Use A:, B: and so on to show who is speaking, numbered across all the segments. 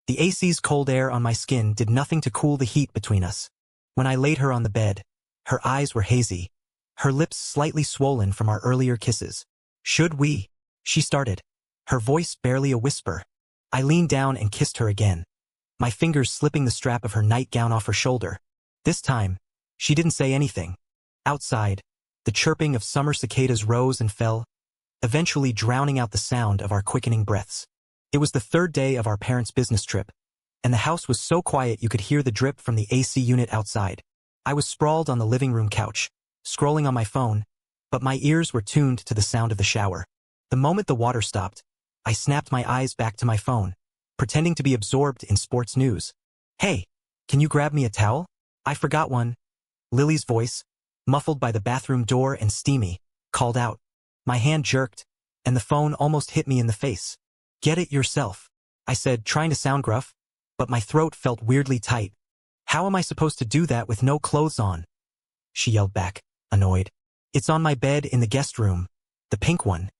A: The AC's cold air on my skin did nothing to cool the heat between us. When I laid her on the bed, her eyes were hazy, her lips slightly swollen from our earlier kisses. "Should we?" she started, her voice barely a whisper. I leaned down and kissed her again, my fingers slipping the strap of her nightgown off her shoulder. This time, she didn't say anything. Outside, the chirping of summer cicadas rose and fell, eventually drowning out the sound of our quickening breaths. It was the third day of our parents' business trip, and the house was so quiet you could hear the drip from the AC unit outside. I was sprawled on the living room couch, scrolling on my phone, but my ears were tuned to the sound of the shower. The moment the water stopped, I snapped my eyes back to my phone, pretending to be absorbed in sports news. "Hey, can you grab me a towel? I forgot one." Lily's voice, muffled by the bathroom door and steamy, called out. My hand jerked, and the phone almost hit me in the face. "Get it yourself," I said, trying to sound gruff, but my throat felt weirdly tight. "How am I supposed to do that with no clothes on?" she yelled back, annoyed. "It's on my bed in the guest room, the pink one."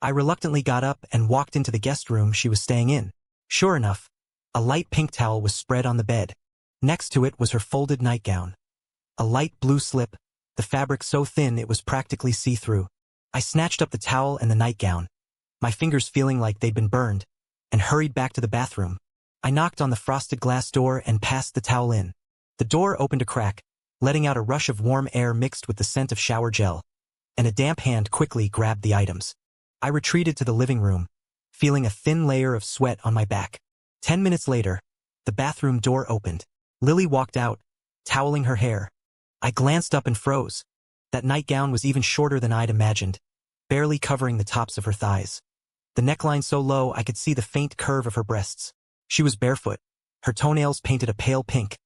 A: I reluctantly got up and walked into the guest room she was staying in. Sure enough, a light pink towel was spread on the bed. Next to it was her folded nightgown. A light blue slip, the fabric so thin it was practically see-through. I snatched up the towel and the nightgown, my fingers feeling like they'd been burned, and hurried back to the bathroom. I knocked on the frosted glass door and passed the towel in. The door opened a crack, letting out a rush of warm air mixed with the scent of shower gel, and a damp hand quickly grabbed the items. I retreated to the living room, feeling a thin layer of sweat on my back. 10 minutes later, the bathroom door opened. Lily walked out, toweling her hair. I glanced up and froze. That nightgown was even shorter than I'd imagined, barely covering the tops of her thighs. The neckline so low I could see the faint curve of her breasts. She was barefoot, her toenails painted a pale pink,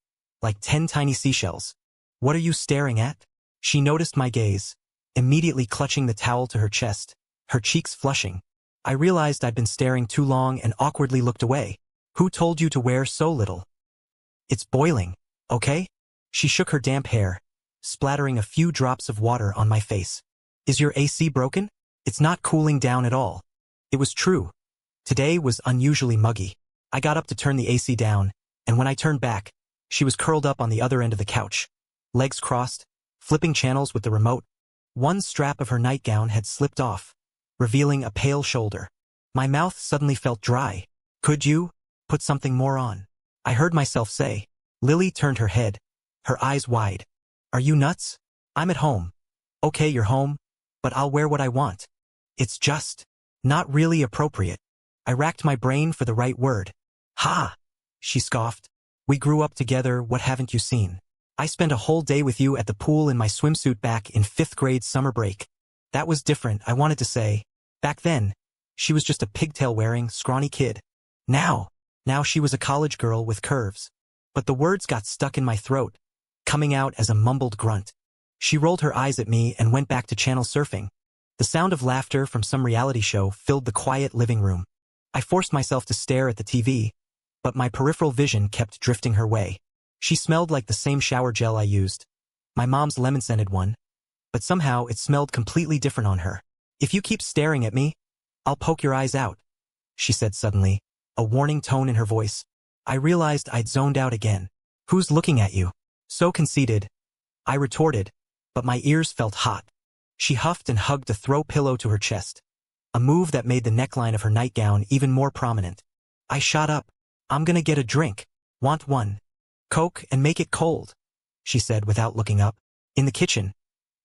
A: like 10 tiny seashells. "What are you staring at?" She noticed my gaze, immediately clutching the towel to her chest, her cheeks flushing. I realized I'd been staring too long and awkwardly looked away. "Who told you to wear so little?" "It's boiling, okay?" She shook her damp hair, splattering a few drops of water on my face. "Is your AC broken? It's not cooling down at all." It was true. Today was unusually muggy. I got up to turn the AC down, and when I turned back, she was curled up on the other end of the couch, legs crossed, flipping channels with the remote. One strap of her nightgown had slipped off, revealing a pale shoulder. My mouth suddenly felt dry. "Could you put something more on?" I heard myself say. Lily turned her head, her eyes wide. "Are you nuts? I'm at home." "Okay, you're home, but I'll wear what I want." "It's just not really appropriate." I racked my brain for the right word. "Ha!" she scoffed. "We grew up together, what haven't you seen? I spent a whole day with you at the pool in my swimsuit back in 5th grade summer break." That was different, I wanted to say. Back then, she was just a pigtail-wearing, scrawny kid. Now she was a college girl with curves. But the words got stuck in my throat, coming out as a mumbled grunt. She rolled her eyes at me and went back to channel surfing. The sound of laughter from some reality show filled the quiet living room. I forced myself to stare at the TV, but my peripheral vision kept drifting her way. She smelled like the same shower gel I used, my mom's lemon-scented one, but somehow it smelled completely different on her. "If you keep staring at me, I'll poke your eyes out," she said suddenly, a warning tone in her voice. I realized I'd zoned out again. "Who's looking at you?" "So conceited," I retorted, but my ears felt hot. She huffed and hugged a throw pillow to her chest, a move that made the neckline of her nightgown even more prominent. I shot up. "I'm gonna get a drink. Want one? Coke and make it cold," she said without looking up. In the kitchen,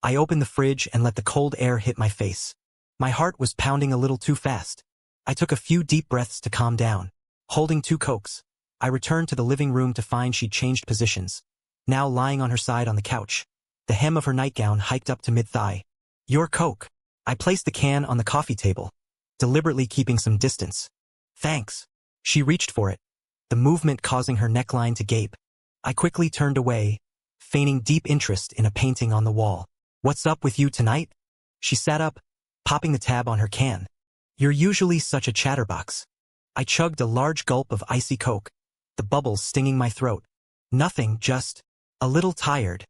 A: I opened the fridge and let the cold air hit my face. My heart was pounding a little too fast. I took a few deep breaths to calm down. Holding 2 Cokes, I returned to the living room to find she'd changed positions, now lying on her side on the couch, the hem of her nightgown hiked up to mid-thigh. "Your Coke." I placed the can on the coffee table, deliberately keeping some distance. "Thanks." She reached for it, the movement causing her neckline to gape. I quickly turned away, feigning deep interest in a painting on the wall. "What's up with you tonight?" She sat up, popping the tab on her can. "You're usually such a chatterbox." I chugged a large gulp of icy Coke, the bubbles stinging my throat. "Nothing, just a little tired."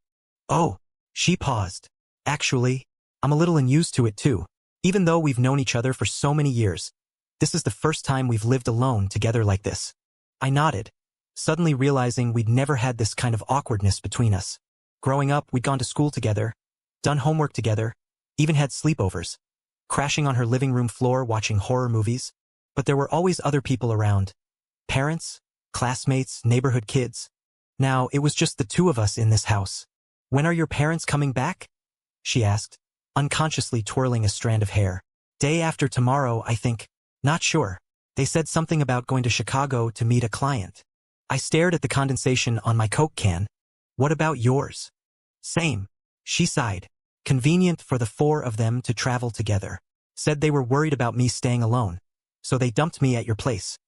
A: "Oh," she paused. "Actually, I'm a little unused to it too. Even though we've known each other for so many years, this is the first time we've lived alone together like this." I nodded, suddenly realizing we'd never had this kind of awkwardness between us. Growing up, we'd gone to school together, done homework together, even had sleepovers, crashing on her living room floor watching horror movies. But there were always other people around. Parents, classmates, neighborhood kids. Now, it was just the two of us in this house. "When are your parents coming back?" she asked, unconsciously twirling a strand of hair. "Day after tomorrow, I think. Not sure. They said something about going to Chicago to meet a client." I stared at the condensation on my Coke can. "What about yours?" "Same." She sighed. "Convenient for the four of them to travel together. Said they were worried about me staying alone. So they dumped me at your place."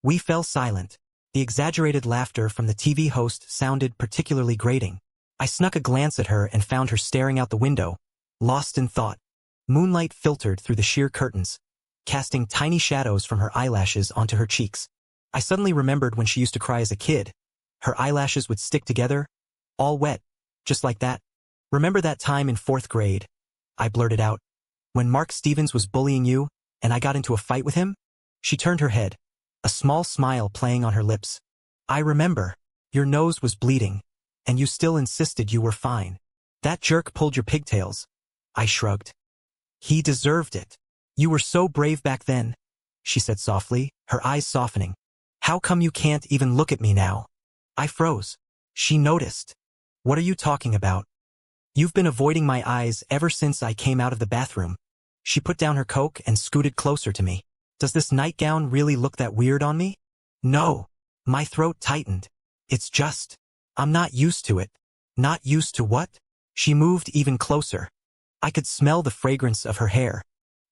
A: We fell silent. The exaggerated laughter from the TV host sounded particularly grating. I snuck a glance at her and found her staring out the window, lost in thought. Moonlight filtered through the sheer curtains, casting tiny shadows from her eyelashes onto her cheeks. I suddenly remembered when she used to cry as a kid. Her eyelashes would stick together, all wet, just like that. "Remember that time in 4th grade?" I blurted out. "When Mark Stevens was bullying you, and I got into a fight with him?" She turned her head, a small smile playing on her lips. "I remember. Your nose was bleeding, and you still insisted you were fine. That jerk pulled your pigtails." I shrugged. "He deserved it. You were so brave back then," she said softly, her eyes softening. "How come you can't even look at me now?" I froze. She noticed. "What are you talking about?" "You've been avoiding my eyes ever since I came out of the bathroom." She put down her Coke and scooted closer to me. "Does this nightgown really look that weird on me?" "No." My throat tightened. "It's just, I'm not used to it." "Not used to what?" She moved even closer. I could smell the fragrance of her hair.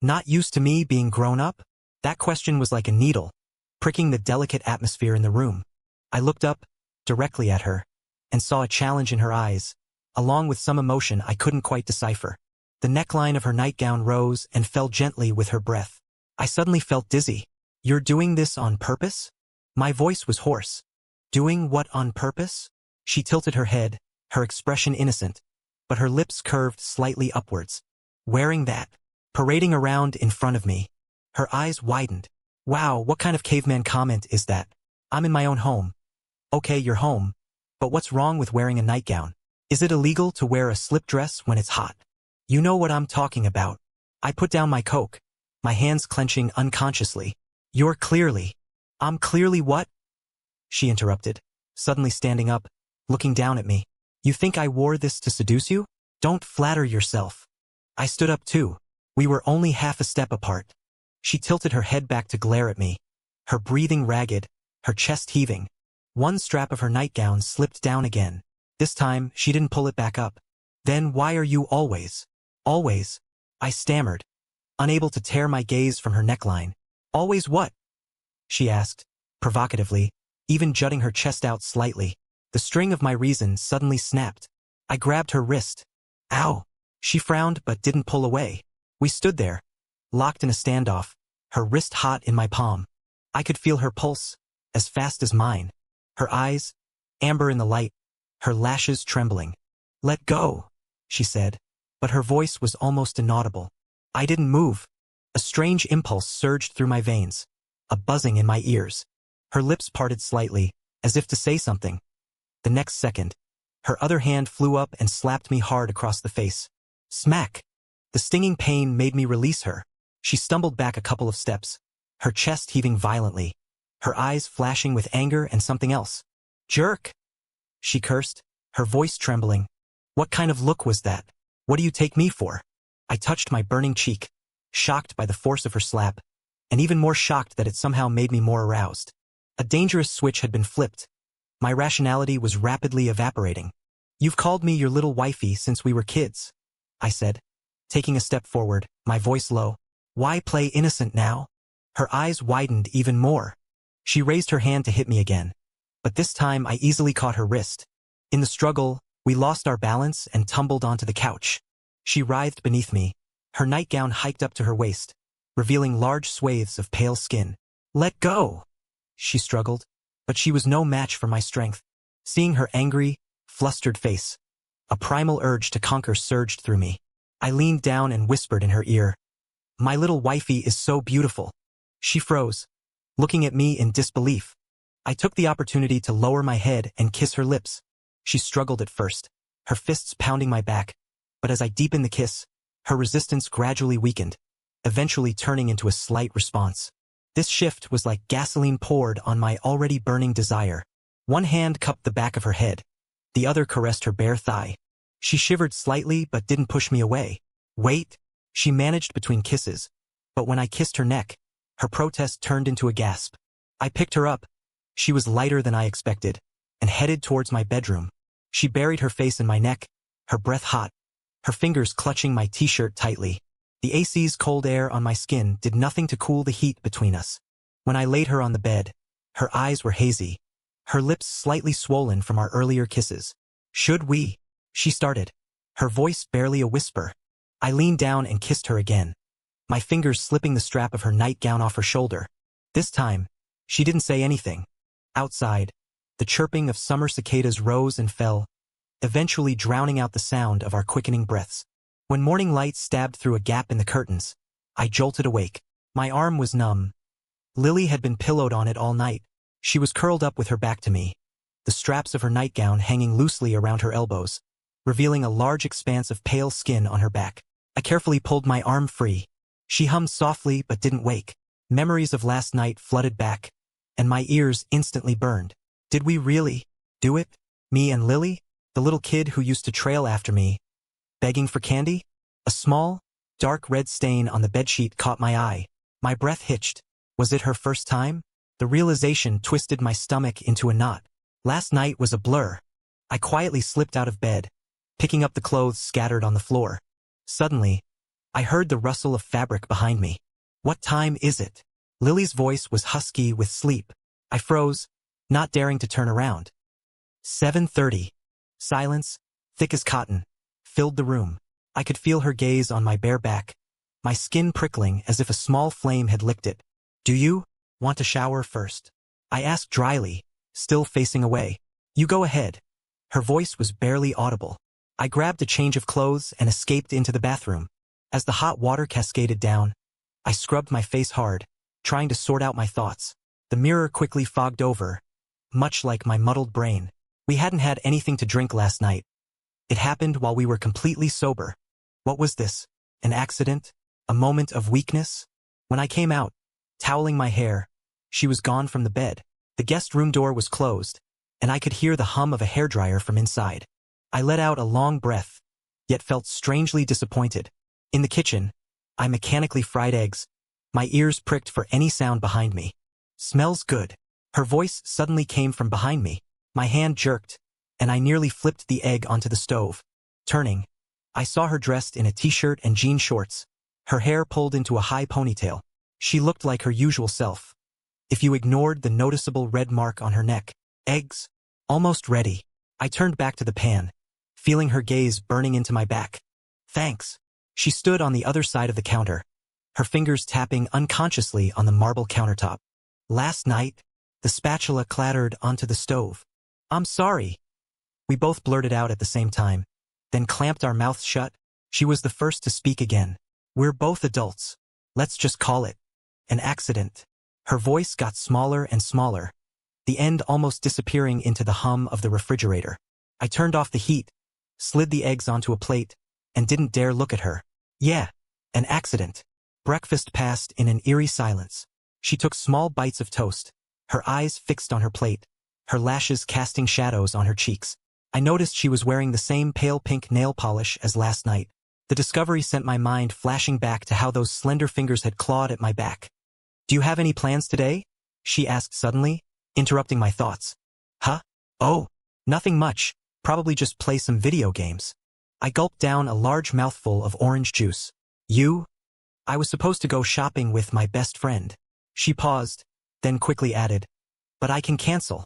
A: "Not used to me being grown up?" That question was like a needle, pricking the delicate atmosphere in the room. I looked up, directly at her, and saw a challenge in her eyes, along with some emotion I couldn't quite decipher. The neckline of her nightgown rose and fell gently with her breath. I suddenly felt dizzy. "You're doing this on purpose?" My voice was hoarse. "Doing what on purpose?" She tilted her head, her expression innocent, but her lips curved slightly upwards. "Wearing that, parading around in front of me." Her eyes widened. "Wow, what kind of caveman comment is that? I'm in my own home." "Okay, you're home, but what's wrong with wearing a nightgown? Is it illegal to wear a slip dress when it's hot?" "You know what I'm talking about." I put down my Coke, my hands clenching unconsciously. "You're clearly..." "I'm clearly what?" she interrupted, suddenly standing up, looking down at me. "You think I wore this to seduce you? Don't flatter yourself." I stood up too. We were only half a step apart. She tilted her head back to glare at me, her breathing ragged, her chest heaving. One strap of her nightgown slipped down again. This time, she didn't pull it back up. "Then why are you always..." "Always?" I stammered, unable to tear my gaze from her neckline. "Always what?" she asked, provocatively, even jutting her chest out slightly. The string of my reason suddenly snapped. I grabbed her wrist. "Ow!" She frowned but didn't pull away. We stood there, locked in a standoff, her wrist hot in my palm. I could feel her pulse, as fast as mine. Her eyes, amber in the light, her lashes trembling. "Let go," she said, but her voice was almost inaudible. I didn't move. A strange impulse surged through my veins, a buzzing in my ears. Her lips parted slightly, as if to say something. The next second, her other hand flew up and slapped me hard across the face. Smack! The stinging pain made me release her. She stumbled back a couple of steps, her chest heaving violently, her eyes flashing with anger and something else. "Jerk!" she cursed, her voice trembling. "What kind of look was that? What do you take me for?" I touched my burning cheek, shocked by the force of her slap, and even more shocked that it somehow made me more aroused. A dangerous switch had been flipped. My rationality was rapidly evaporating. "You've called me your little wifey since we were kids," I said, taking a step forward, my voice low. "Why play innocent now?" Her eyes widened even more. She raised her hand to hit me again, but this time I easily caught her wrist. In the struggle, we lost our balance and tumbled onto the couch. She writhed beneath me, her nightgown hiked up to her waist, revealing large swathes of pale skin. "Let go!" she struggled, but she was no match for my strength. Seeing her angry, flustered face, a primal urge to conquer surged through me. I leaned down and whispered in her ear, "My little wifey is so beautiful." She froze, looking at me in disbelief. I took the opportunity to lower my head and kiss her lips. She struggled at first, her fists pounding my back, but as I deepened the kiss, her resistance gradually weakened, eventually turning into a slight response. This shift was like gasoline poured on my already burning desire. One hand cupped the back of her head, the other caressed her bare thigh. She shivered slightly but didn't push me away. Wait, she managed between kisses, but when I kissed her neck, her protest turned into a gasp. I picked her up. She was lighter than I expected, and headed towards my bedroom. She buried her face in my neck, her breath hot, her fingers clutching my t-shirt tightly. The AC's cold air on my skin did nothing to cool the heat between us. When I laid her on the bed, her eyes were hazy, her lips slightly swollen from our earlier kisses. Should we? She started, her voice barely a whisper. I leaned down and kissed her again, my fingers slipping the strap of her nightgown off her shoulder. This time, she didn't say anything. Outside, the chirping of summer cicadas rose and fell, eventually drowning out the sound of our quickening breaths. When morning light stabbed through a gap in the curtains, I jolted awake. My arm was numb. Lily had been pillowed on it all night. She was curled up with her back to me, the straps of her nightgown hanging loosely around her elbows, revealing a large expanse of pale skin on her back. I carefully pulled my arm free. She hummed softly but didn't wake. Memories of last night flooded back, and my ears instantly burned. Did we really do it? Me and Lily? The little kid who used to trail after me, begging for candy? A small, dark red stain on the bedsheet caught my eye. My breath hitched. Was it her first time? The realization twisted my stomach into a knot. Last night was a blur. I quietly slipped out of bed, picking up the clothes scattered on the floor. Suddenly, I heard the rustle of fabric behind me. What time is it? Lily's voice was husky with sleep. I froze, not daring to turn around. 7:30. Silence, thick as cotton, filled the room. I could feel her gaze on my bare back, my skin prickling as if a small flame had licked it. Do you want to shower first? I asked dryly, still facing away. You go ahead. Her voice was barely audible. I grabbed a change of clothes and escaped into the bathroom. As the hot water cascaded down, I scrubbed my face hard, trying to sort out my thoughts. The mirror quickly fogged over, much like my muddled brain. We hadn't had anything to drink last night. It happened while we were completely sober. What was this? An accident? A moment of weakness? When I came out, toweling my hair, she was gone from the bed. The guest room door was closed, and I could hear the hum of a hairdryer from inside. I let out a long breath, yet felt strangely disappointed. In the kitchen, I mechanically fried eggs, my ears pricked for any sound behind me. Smells good. Her voice suddenly came from behind me. My hand jerked, and I nearly flipped the egg onto the stove. Turning, I saw her dressed in a t-shirt and jean shorts, her hair pulled into a high ponytail. She looked like her usual self, if you ignored the noticeable red mark on her neck. Eggs? Almost ready. I turned back to the pan, feeling her gaze burning into my back. Thanks. She stood on the other side of the counter, her fingers tapping unconsciously on the marble countertop. Last night, the spatula clattered onto the stove. I'm sorry. We both blurted out at the same time, then clamped our mouths shut. She was the first to speak again. We're both adults. Let's just call it an accident. Her voice got smaller and smaller, the end almost disappearing into the hum of the refrigerator. I turned off the heat, slid the eggs onto a plate, and didn't dare look at her. Yeah, an accident. Breakfast passed in an eerie silence. She took small bites of toast, her eyes fixed on her plate, her lashes casting shadows on her cheeks. I noticed she was wearing the same pale pink nail polish as last night. The discovery sent my mind flashing back to how those slender fingers had clawed at my back. Do you have any plans today? She asked suddenly, interrupting my thoughts. Huh? Oh, nothing much. Probably just play some video games. I gulped down a large mouthful of orange juice. You? I was supposed to go shopping with my best friend. She paused, then quickly added, but I can cancel.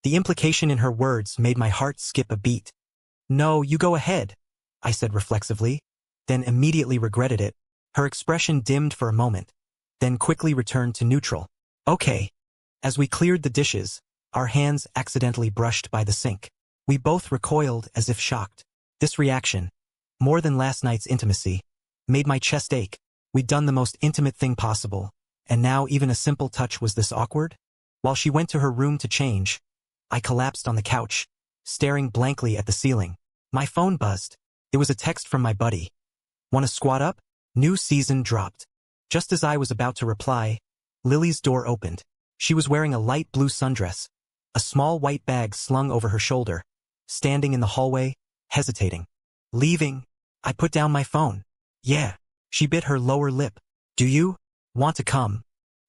A: The implication in her words made my heart skip a beat. No, you go ahead, I said reflexively, then immediately regretted it. Her expression dimmed for a moment, then quickly returned to neutral. Okay. As we cleared the dishes, our hands accidentally brushed by the sink. We both recoiled as if shocked. This reaction, more than last night's intimacy, made my chest ache. We'd done the most intimate thing possible, and now even a simple touch was this awkward? While she went to her room to change, I collapsed on the couch, staring blankly at the ceiling. My phone buzzed. It was a text from my buddy. "Wanna squat up? New season dropped." Just as I was about to reply, Lily's door opened. She was wearing a light blue sundress, a small white bag slung over her shoulder, standing in the hallway, hesitating. "Leaving?" I put down my phone. "Yeah." She bit her lower lip. "Do you want to come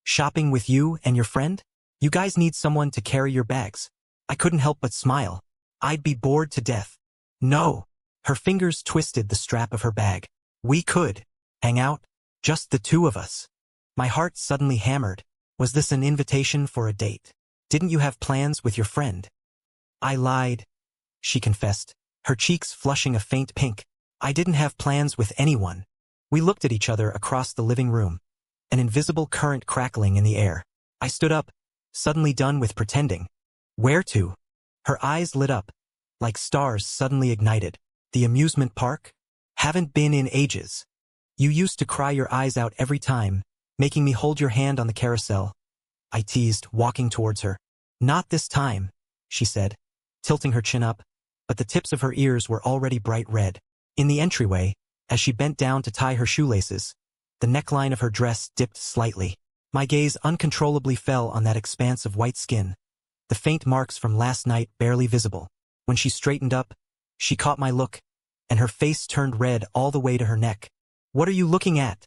A: shopping with you and your friend? You guys need someone to carry your bags." I couldn't help but smile. I'd be bored to death. "No." Her fingers twisted the strap of her bag. "We could hang out, just the two of us." My heart suddenly hammered. Was this an invitation for a date? "Didn't you have plans with your friend?" "I lied," she confessed, her cheeks flushing a faint pink. "I didn't have plans with anyone." We looked at each other across the living room, an invisible current crackling in the air. I stood up, suddenly done with pretending. "Where to?" Her eyes lit up, like stars suddenly ignited. "The amusement park? Haven't been in ages. You used to cry your eyes out every time, making me hold your hand on the carousel," I teased, walking towards her. "Not this time," she said, tilting her chin up, but the tips of her ears were already bright red. In the entryway, as she bent down to tie her shoelaces, the neckline of her dress dipped slightly. My gaze uncontrollably fell on that expanse of white skin, the faint marks from last night barely visible. When she straightened up, she caught my look, and her face turned red all the way to her neck. "What are you looking at?"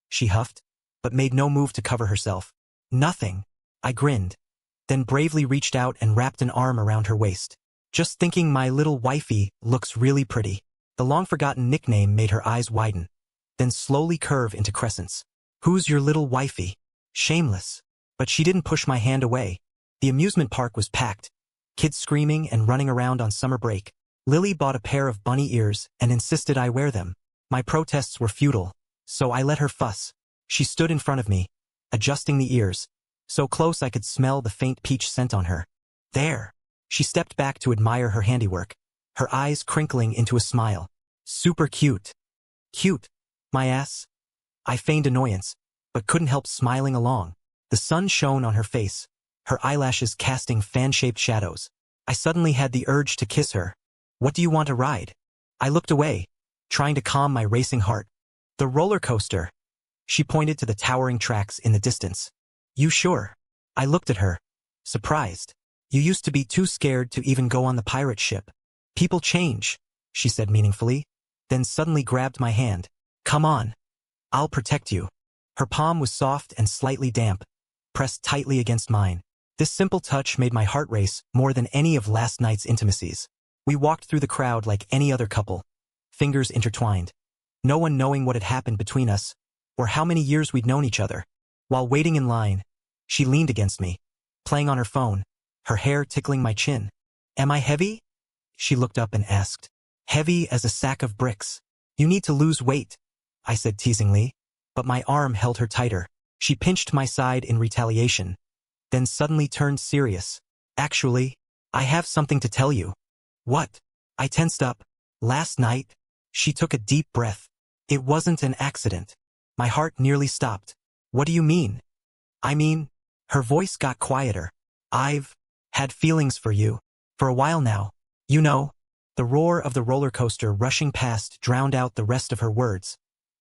A: she huffed, but made no move to cover herself. "Nothing," I grinned, then bravely reached out and wrapped an arm around her waist. "Just thinking my little wifey looks really pretty." The long-forgotten nickname made her eyes widen, then slowly curve into crescents. "Who's your little wifey?" Shameless. But she didn't push my hand away. The amusement park was packed, kids screaming and running around on summer break. Lily bought a pair of bunny ears and insisted I wear them. My protests were futile, so I let her fuss. She stood in front of me, adjusting the ears, so close I could smell the faint peach scent on her. "There." She stepped back to admire her handiwork, her eyes crinkling into a smile. "Super cute." "Cute? My ass?" I feigned annoyance, but couldn't help smiling along. The sun shone on her face, her eyelashes casting fan-shaped shadows. I suddenly had the urge to kiss her. "What do you want to ride?" I looked away, trying to calm my racing heart. "The roller coaster." She pointed to the towering tracks in the distance. "You sure?" I looked at her, surprised. "You used to be too scared to even go on the pirate ship." "People change," she said meaningfully, then suddenly grabbed my hand. "Come on. I'll protect you." Her palm was soft and slightly damp, pressed tightly against mine. This simple touch made my heart race more than any of last night's intimacies. We walked through the crowd like any other couple, fingers intertwined, no one knowing what had happened between us, or how many years we'd known each other. While waiting in line, she leaned against me, playing on her phone, her hair tickling my chin. "Am I heavy?" She looked up and asked. "Heavy as a sack of bricks. You need to lose weight," I said teasingly, but my arm held her tighter. She pinched my side in retaliation, then suddenly turned serious. "Actually, I have something to tell you." "What?" I tensed up. "Last night," she took a deep breath. "It wasn't an accident." My heart nearly stopped. "What do you mean?" "I mean," her voice got quieter, "I've had feelings for you for a while now. You know." The roar of the roller coaster rushing past drowned out the rest of her words,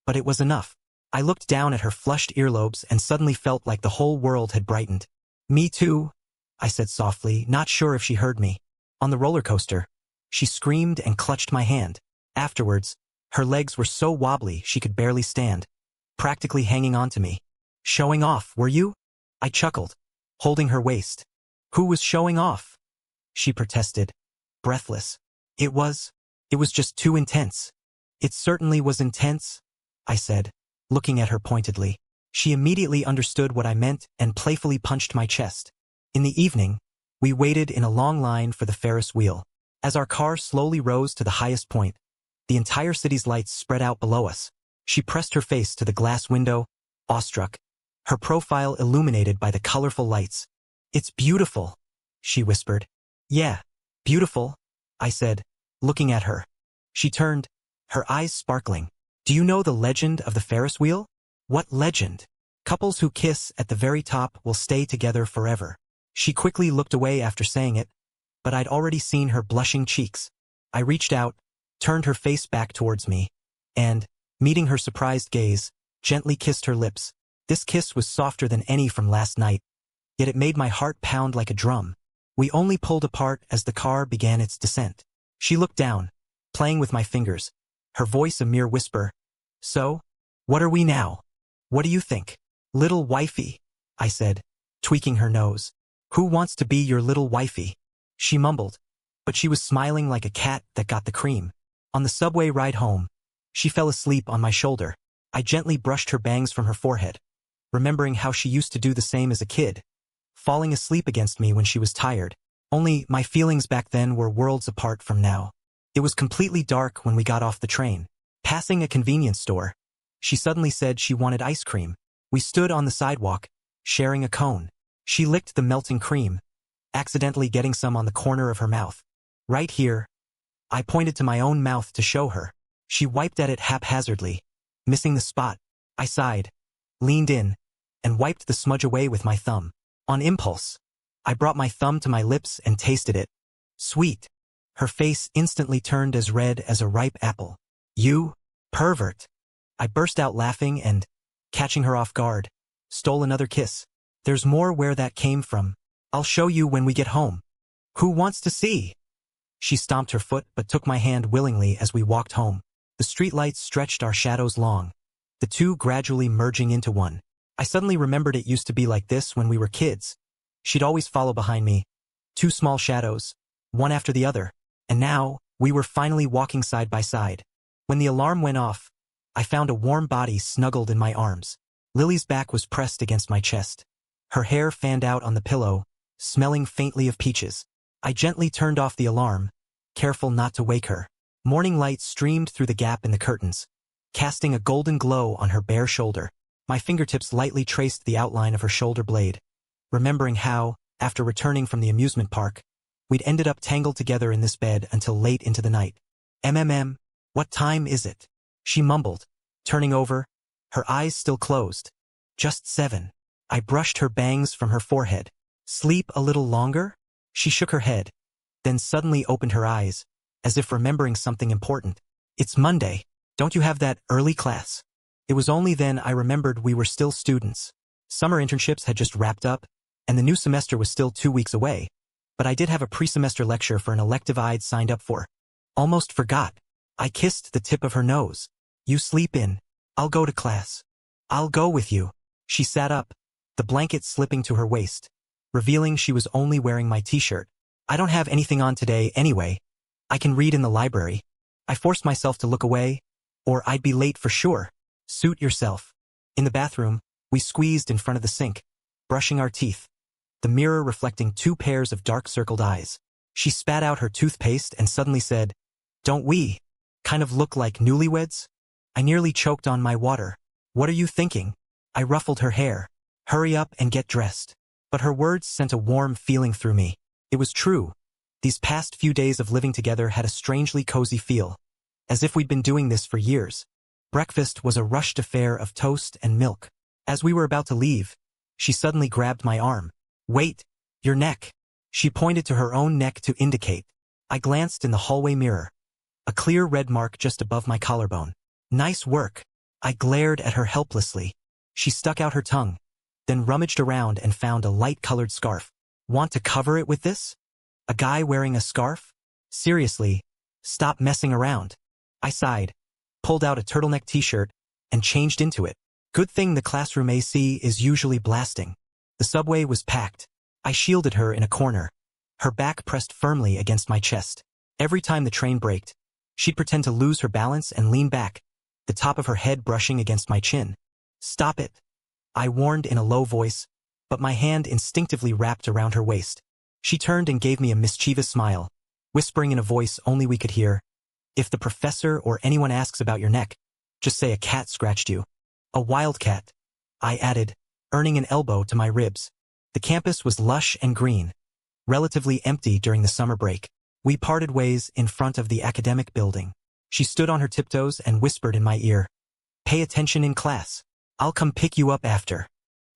A: but it was enough. I looked down at her flushed earlobes and suddenly felt like the whole world had brightened. "Me too," I said softly, not sure if she heard me. On the roller coaster, she screamed and clutched my hand. Afterwards, her legs were so wobbly she could barely stand, practically hanging on to me. "Showing off, were you?" I chuckled, holding her waist. "Who was showing off?" she protested, breathless. It was just too intense." "It certainly was intense," I said, looking at her pointedly. She immediately understood what I meant and playfully punched my chest. In the evening, we waited in a long line for the Ferris wheel. As our car slowly rose to the highest point, the entire city's lights spread out below us. She pressed her face to the glass window, awestruck, her profile illuminated by the colorful lights. "It's beautiful," she whispered. "Yeah, beautiful," I said, looking at her. She turned, her eyes sparkling. "Do you know the legend of the Ferris wheel?" "What legend?" "Couples who kiss at the very top will stay together forever." She quickly looked away after saying it, but I'd already seen her blushing cheeks. I reached out, turned her face back towards me, and, meeting her surprised gaze, gently kissed her lips. This kiss was softer than any from last night, yet it made my heart pound like a drum. We only pulled apart as the car began its descent. She looked down, playing with my fingers, her voice a mere whisper. So, what are we now? What do you think? Little wifey, I said, tweaking her nose. Who wants to be your little wifey? She mumbled, but she was smiling like a cat that got the cream. On the subway ride home, she fell asleep on my shoulder. I gently brushed her bangs from her forehead, remembering how she used to do the same as a kid, falling asleep against me when she was tired. Only my feelings back then were worlds apart from now. It was completely dark when we got off the train. Passing a convenience store, she suddenly said she wanted ice cream. We stood on the sidewalk, sharing a cone. She licked the melting cream, accidentally getting some on the corner of her mouth. Right here. I pointed to my own mouth to show her. She wiped at it haphazardly, missing the spot. I sighed, leaned in, and wiped the smudge away with my thumb. On impulse, I brought my thumb to my lips and tasted it. Sweet. Her face instantly turned as red as a ripe apple. You pervert. I burst out laughing and, catching her off guard, stole another kiss. There's more where that came from. I'll show you when we get home. Who wants to see? She stomped her foot but took my hand willingly as we walked home. The streetlights stretched our shadows long, the two gradually merging into one. I suddenly remembered it used to be like this when we were kids. She'd always follow behind me, two small shadows, one after the other, and now we were finally walking side by side. When the alarm went off, I found a warm body snuggled in my arms. Lily's back was pressed against my chest. Her hair fanned out on the pillow, smelling faintly of peaches. I gently turned off the alarm, careful not to wake her. Morning light streamed through the gap in the curtains, casting a golden glow on her bare shoulder. My fingertips lightly traced the outline of her shoulder blade, remembering how, after returning from the amusement park, we'd ended up tangled together in this bed until late into the night. What time is it? She mumbled, turning over, her eyes still closed. Just 7. I brushed her bangs from her forehead. Sleep a little longer? She shook her head, then suddenly opened her eyes, as if remembering something important. It's Monday. Don't you have that early class? It was only then I remembered we were still students. Summer internships had just wrapped up, and the new semester was still 2 weeks away. But I did have a pre-semester lecture for an elective I'd signed up for. Almost forgot. I kissed the tip of her nose. You sleep in. I'll go to class. I'll go with you. She sat up, the blanket slipping to her waist, revealing she was only wearing my t-shirt. I don't have anything on today anyway. I can read in the library. I forced myself to look away, or I'd be late for sure. Suit yourself. In the bathroom, we squeezed in front of the sink, brushing our teeth, the mirror reflecting 2 pairs of dark-circled eyes. She spat out her toothpaste and suddenly said, "Don't we kind of look like newlyweds?" I nearly choked on my water. What are you thinking? I ruffled her hair. Hurry up and get dressed. But her words sent a warm feeling through me. It was true. These past few days of living together had a strangely cozy feel, as if we'd been doing this for years. Breakfast was a rushed affair of toast and milk. As we were about to leave, she suddenly grabbed my arm. Wait, your neck. She pointed to her own neck to indicate. I glanced in the hallway mirror. A clear red mark just above my collarbone. Nice work. I glared at her helplessly. She stuck out her tongue, then rummaged around and found a light-colored scarf. Want to cover it with this? A guy wearing a scarf? Seriously, stop messing around. I sighed, pulled out a turtleneck t-shirt, and changed into it. Good thing the classroom AC is usually blasting. The subway was packed. I shielded her in a corner, her back pressed firmly against my chest. Every time the train braked, she'd pretend to lose her balance and lean back, the top of her head brushing against my chin. Stop it, I warned in a low voice, but my hand instinctively wrapped around her waist. She turned and gave me a mischievous smile, whispering in a voice only we could hear, "If the professor or anyone asks about your neck, just say a cat scratched you." A wildcat, I added, earning an elbow to my ribs. The campus was lush and green, relatively empty during the summer break. We parted ways in front of the academic building. She stood on her tiptoes and whispered in my ear, "Pay attention in class. I'll come pick you up after."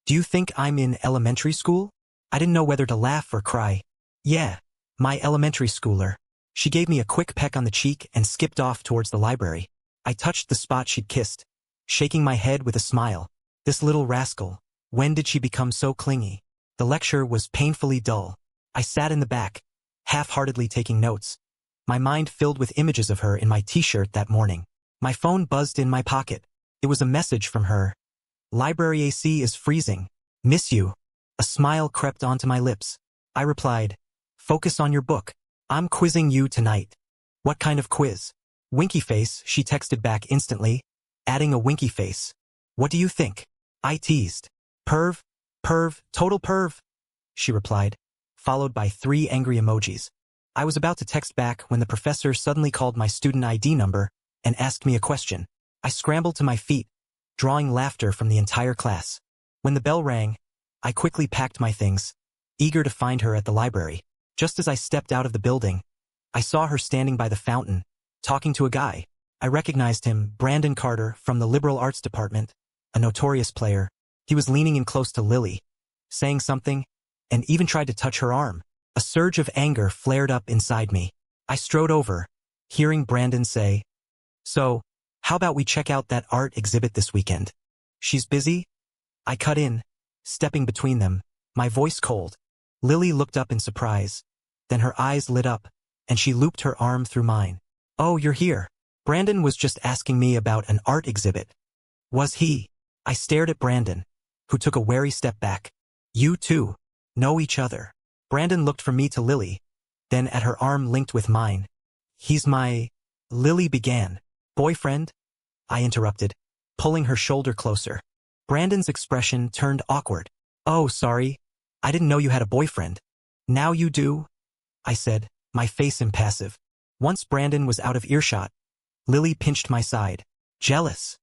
A: Do you think I'm in elementary school? I didn't know whether to laugh or cry. Yeah, my elementary schooler. She gave me a quick peck on the cheek and skipped off towards the library. I touched the spot she'd kissed, shaking my head with a smile. This little rascal. When did she become so clingy? The lecture was painfully dull. I sat in the back, half-heartedly taking notes, my mind filled with images of her in my t-shirt that morning. My phone buzzed in my pocket. It was a message from her. Library AC is freezing. Miss you. A smile crept onto my lips. I replied, focus on your book. I'm quizzing you tonight. What kind of quiz? Winky face, she texted back instantly, adding a winky face. What do you think? I teased. Perv, total perv, she replied, followed by 3 angry emojis. I was about to text back when the professor suddenly called my student ID number and asked me a question. I scrambled to my feet, drawing laughter from the entire class. When the bell rang, I quickly packed my things, eager to find her at the library. Just as I stepped out of the building, I saw her standing by the fountain, talking to a guy. I recognized him, Brandon Carter, from the liberal arts department, a notorious player. He was leaning in close to Lily, saying something, and even tried to touch her arm. A surge of anger flared up inside me. I strode over, hearing Brandon say, So, how about we check out that art exhibit this weekend? She's busy? I cut in, stepping between them, my voice cold. Lily looked up in surprise. Then her eyes lit up, and she looped her arm through mine. Oh, you're here. Brandon was just asking me about an art exhibit. Was he? I stared at Brandon, who took a wary step back. You two know each other. Brandon looked from me to Lily, then at her arm linked with mine. He's my... Lily began. Boyfriend? I interrupted, pulling her shoulder closer. Brandon's expression turned awkward. Oh, sorry. I didn't know you had a boyfriend. Now you do? I said, my face impassive. Once Brandon was out of earshot, Lily pinched my side. Jealous?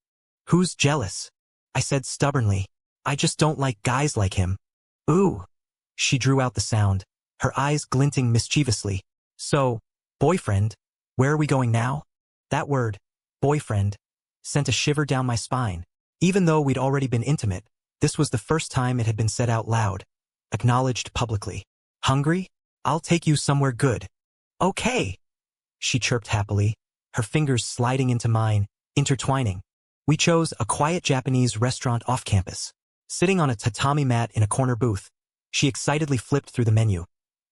A: Who's jealous? I said stubbornly. I just don't like guys like him. Ooh. She drew out the sound, her eyes glinting mischievously. So, boyfriend, where are we going now? That word, boyfriend, sent a shiver down my spine. Even though we'd already been intimate, this was the first time it had been said out loud, acknowledged publicly. Hungry? I'll take you somewhere good. Okay, she chirped happily, her fingers sliding into mine, intertwining. We chose a quiet Japanese restaurant off campus. Sitting on a tatami mat in a corner booth, she excitedly flipped through the menu,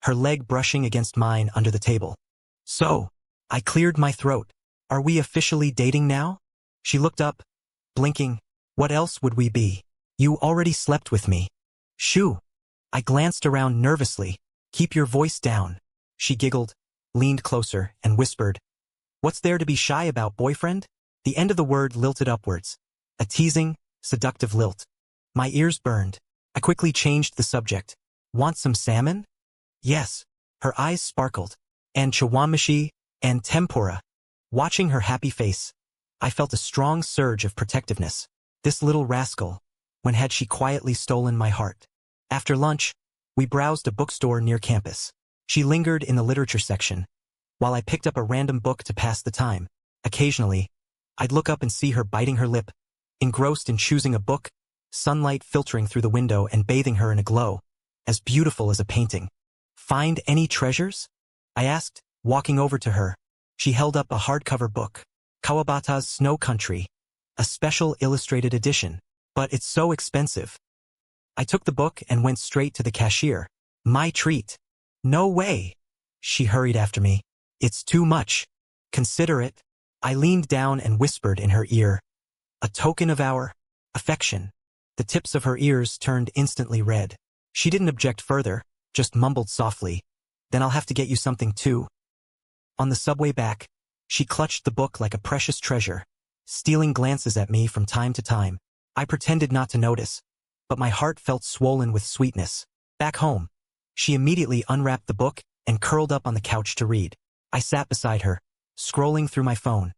A: her leg brushing against mine under the table. So, I cleared my throat. Are we officially dating now? She looked up, blinking. What else would we be? You already slept with me. Shoo. I glanced around nervously. Keep your voice down. She giggled, leaned closer, and whispered. What's there to be shy about, boyfriend? The end of the word lilted upwards, a teasing, seductive lilt. My ears burned. I quickly changed the subject. Want some salmon? Yes. Her eyes sparkled. And chawanmushi, and tempura. Watching her happy face, I felt a strong surge of protectiveness. This little rascal, when had she quietly stolen my heart? After lunch, we browsed a bookstore near campus. She lingered in the literature section, while I picked up a random book to pass the time. Occasionally, I'd look up and see her biting her lip, engrossed in choosing a book, sunlight filtering through the window and bathing her in a glow, as beautiful as a painting. Find any treasures? I asked, walking over to her. She held up a hardcover book, Kawabata's Snow Country, a special illustrated edition. But it's so expensive. I took the book and went straight to the cashier. My treat. No way. She hurried after me. It's too much. Consider it. I leaned down and whispered in her ear. A token of our affection. The tips of her ears turned instantly red. She didn't object further, just mumbled softly. Then I'll have to get you something too. On the subway back, she clutched the book like a precious treasure, stealing glances at me from time to time. I pretended not to notice, but my heart felt swollen with sweetness. Back home, she immediately unwrapped the book and curled up on the couch to read. I sat beside her, scrolling through my phone,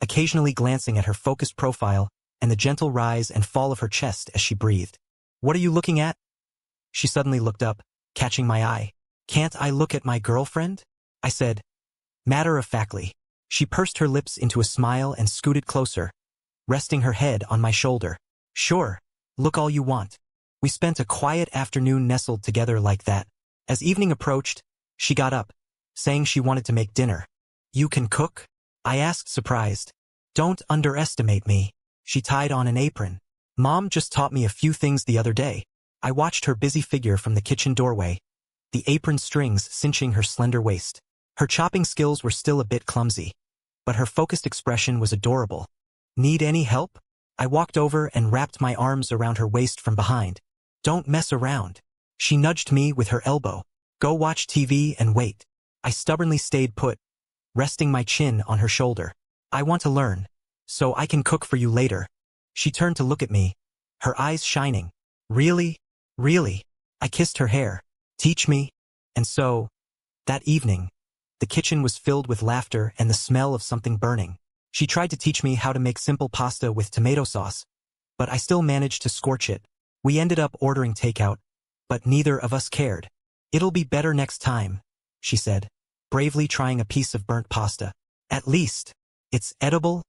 A: occasionally glancing at her focused profile and the gentle rise and fall of her chest as she breathed. What are you looking at? She suddenly looked up, catching my eye. Can't I look at my girlfriend? I said, matter-of-factly. She pursed her lips into a smile and scooted closer, resting her head on my shoulder. Sure, look all you want. We spent a quiet afternoon nestled together like that. As evening approached, she got up, saying she wanted to make dinner. "You can cook?" I asked, surprised. "Don't underestimate me." She tied on an apron. "Mom just taught me a few things the other day." I watched her busy figure from the kitchen doorway, the apron strings cinching her slender waist. Her chopping skills were still a bit clumsy, but her focused expression was adorable. "Need any help?" I walked over and wrapped my arms around her waist from behind. "Don't mess around." She nudged me with her elbow. "Go watch TV and wait." I stubbornly stayed put, resting my chin on her shoulder. "I want to learn, so I can cook for you later." She turned to look at me, her eyes shining. "Really? Really?" I kissed her hair. "Teach me." And so, that evening, the kitchen was filled with laughter and the smell of something burning. She tried to teach me how to make simple pasta with tomato sauce, but I still managed to scorch it. We ended up ordering takeout, but neither of us cared. "It'll be better next time," she said, bravely trying a piece of burnt pasta. "At least, it's edible.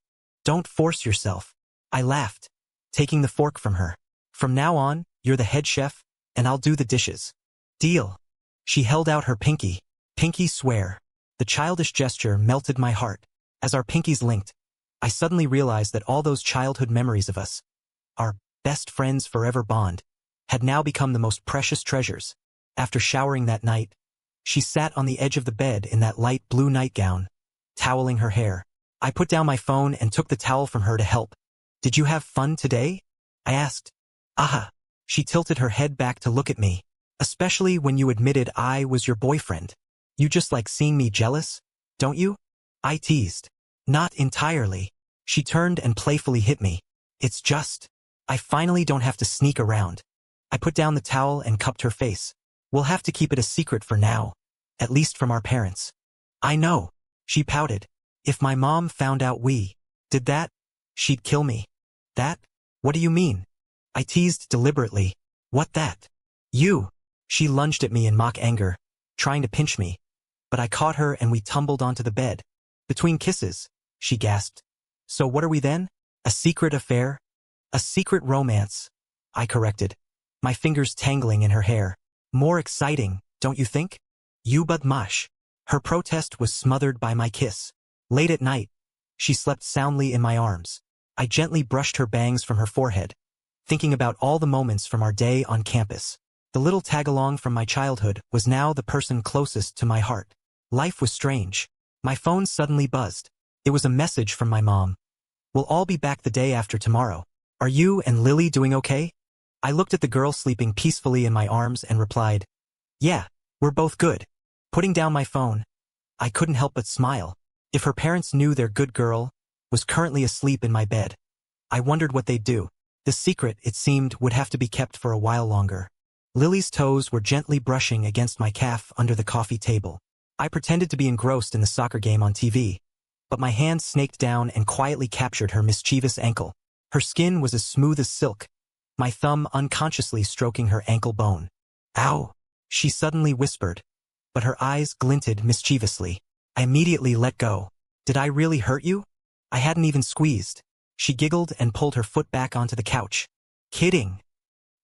A: Don't force yourself." I laughed, taking the fork from her. "From now on, you're the head chef, and I'll do the dishes." "Deal." She held out her pinky. "Pinky swear." The childish gesture melted my heart. As our pinkies linked, I suddenly realized that all those childhood memories of us, our best friends forever bond, had now become the most precious treasures. After showering that night, she sat on the edge of the bed in that light blue nightgown, toweling her hair. I put down my phone and took the towel from her to help. "Did you have fun today?" I asked. "Aha." She tilted her head back to look at me. "Especially when you admitted I was your boyfriend. You just like seeing me jealous, don't you?" I teased. "Not entirely." She turned and playfully hit me. "It's just, I finally don't have to sneak around." I put down the towel and cupped her face. "We'll have to keep it a secret for now, at least from our parents." "I know." She pouted. "If my mom found out we did that, she'd kill me." "That? What do you mean?" I teased deliberately. "What that? You." She lunged at me in mock anger, trying to pinch me, but I caught her and we tumbled onto the bed. "Between kisses," she gasped. "So what are we then? A secret affair?" "A secret romance," I corrected, my fingers tangling in her hair. "More exciting, don't you think?" "You but mush." Her protest was smothered by my kiss. Late at night, she slept soundly in my arms. I gently brushed her bangs from her forehead, thinking about all the moments from our day on campus. The little tag-along from my childhood was now the person closest to my heart. Life was strange. My phone suddenly buzzed. It was a message from my mom. "We'll all be back the day after tomorrow. Are you and Lily doing okay?" I looked at the girl sleeping peacefully in my arms and replied, "Yeah, we're both good." Putting down my phone, I couldn't help but smile. If her parents knew their good girl was currently asleep in my bed, I wondered what they'd do. The secret, it seemed, would have to be kept for a while longer. Lily's toes were gently brushing against my calf under the coffee table. I pretended to be engrossed in the soccer game on TV, but my hand snaked down and quietly captured her mischievous ankle. Her skin was as smooth as silk, my thumb unconsciously stroking her ankle bone. "Ow," she suddenly whispered, but her eyes glinted mischievously. I immediately let go. "Did I really hurt you?" "I hadn't even squeezed." She giggled and pulled her foot back onto the couch. "Kidding.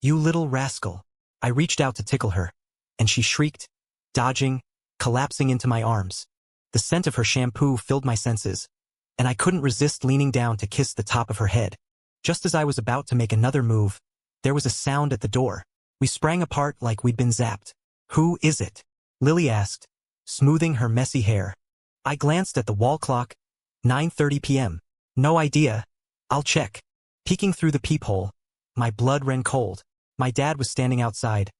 A: You little rascal." I reached out to tickle her, and she shrieked, dodging, collapsing into my arms. The scent of her shampoo filled my senses, and I couldn't resist leaning down to kiss the top of her head. Just as I was about to make another move, there was a sound at the door. We sprang apart like we'd been zapped. "Who is it?" Lily asked, smoothing her messy hair. I glanced at the wall clock. 9:30 p.m. "No idea. I'll check." Peeking through the peephole, my blood ran cold. My dad was standing outside,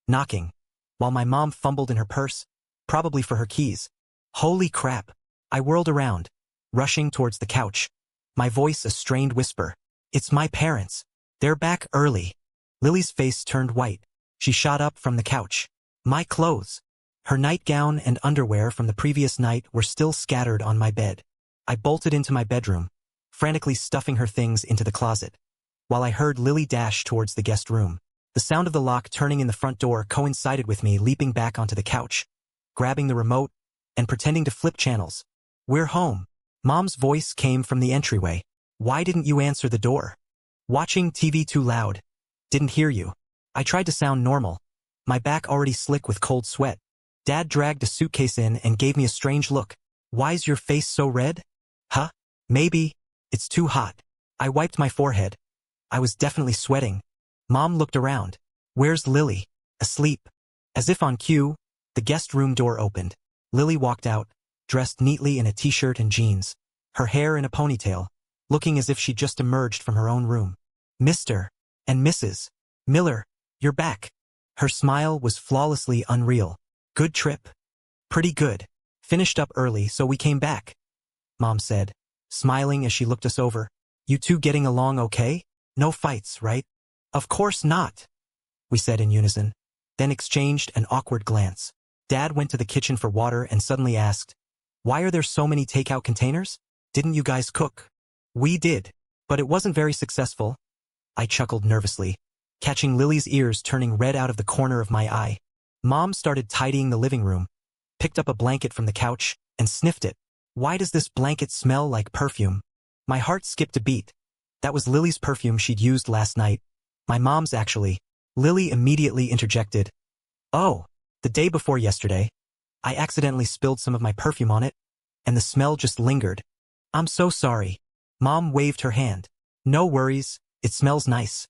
A: knocking, while my mom fumbled in her purse, probably for her keys. Holy crap. I whirled around, rushing towards the couch, my voice a strained whisper. "It's my parents. They're back early." Lily's face turned white. She shot up from the couch. "My clothes." Her nightgown and underwear from the previous night were still scattered on my bed. I bolted into my bedroom, frantically stuffing her things into the closet, while I heard Lily dash towards the guest room. The sound of the lock turning in the front door coincided with me leaping back onto the couch, grabbing the remote, and pretending to flip channels. "We're home." Mom's voice came from the entryway. "Why didn't you answer the door?" "Watching TV too loud. Didn't hear you." I tried to sound normal, my back already slick with cold sweat. Dad dragged a suitcase in and gave me a strange look. Why's your face so red? Huh? Maybe. It's too hot. I wiped my forehead. I was definitely sweating. Mom looked around. Where's Lily? Asleep. As if on cue, the guest room door opened. Lily walked out, dressed neatly in a t-shirt and jeans, her hair in a ponytail, looking as if she'd just emerged from her own room. Mr. and Mrs. Miller, you're back. Her smile was flawlessly unreal. Good trip? Pretty good. Finished up early, so we came back, Mom said, smiling as she looked us over. You two getting along okay? No fights, right? Of course not, we said in unison, then exchanged an awkward glance. Dad went to the kitchen for water and suddenly asked, why are there so many takeout containers? Didn't you guys cook? We did, but it wasn't very successful. I chuckled nervously, catching Lily's ears turning red out of the corner of my eye. Mom started tidying the living room, picked up a blanket from the couch, and sniffed it. Why does this blanket smell like perfume? My heart skipped a beat. That was Lily's perfume she'd used last night. My mom's actually. Lily immediately interjected. Oh, the day before yesterday. I accidentally spilled some of my perfume on it, and the smell just lingered. I'm so sorry. Mom waved her hand. No worries, it smells nice.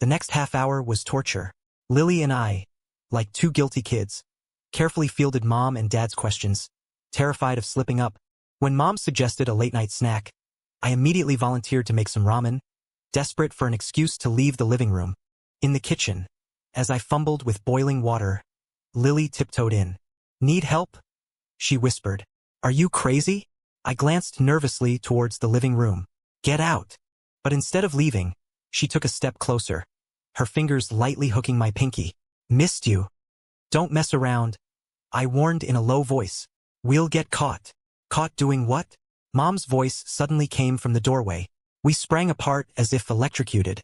A: The next half hour was torture. Lily and I, like two guilty kids, carefully fielded Mom and Dad's questions, terrified of slipping up. When Mom suggested a late-night snack, I immediately volunteered to make some ramen, desperate for an excuse to leave the living room. In the kitchen, as I fumbled with boiling water, Lily tiptoed in. Need help? She whispered. Are you crazy? I glanced nervously towards the living room. Get out. But instead of leaving, she took a step closer, her fingers lightly hooking my pinky. Missed you. Don't mess around, I warned in a low voice. We'll get caught. Caught doing what? Mom's voice suddenly came from the doorway. We sprang apart as if electrocuted.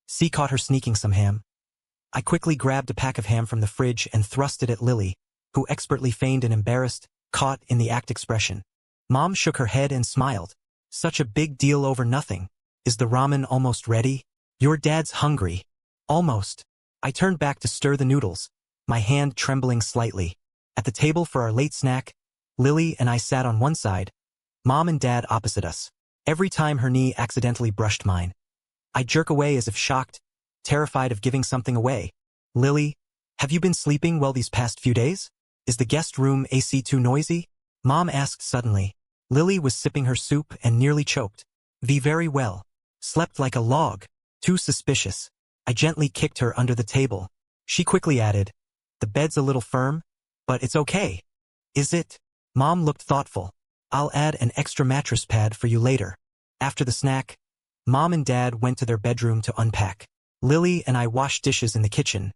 A: C caught her sneaking some ham. I quickly grabbed a pack of ham from the fridge and thrust it at Lily, who expertly feigned an embarrassed, caught in the act expression. Mom shook her head and smiled. Such a big deal over nothing. Is the ramen almost ready? Your dad's hungry. Almost. I turned back to stir the noodles, my hand trembling slightly. At the table for our late snack, Lily and I sat on one side, Mom and Dad opposite us. Every time her knee accidentally brushed mine, I'd jerk away as if shocked, terrified of giving something away. Lily, have you been sleeping well these past few days? Is the guest room AC too noisy? Mom asked suddenly. Lily was sipping her soup and nearly choked. Very well. Slept like a log. Too suspicious. I gently kicked her under the table. She quickly added, the bed's a little firm, but it's okay. Is it? Mom looked thoughtful. I'll add an extra mattress pad for you later. After the snack, Mom and Dad went to their bedroom to unpack. Lily and I washed dishes in the kitchen,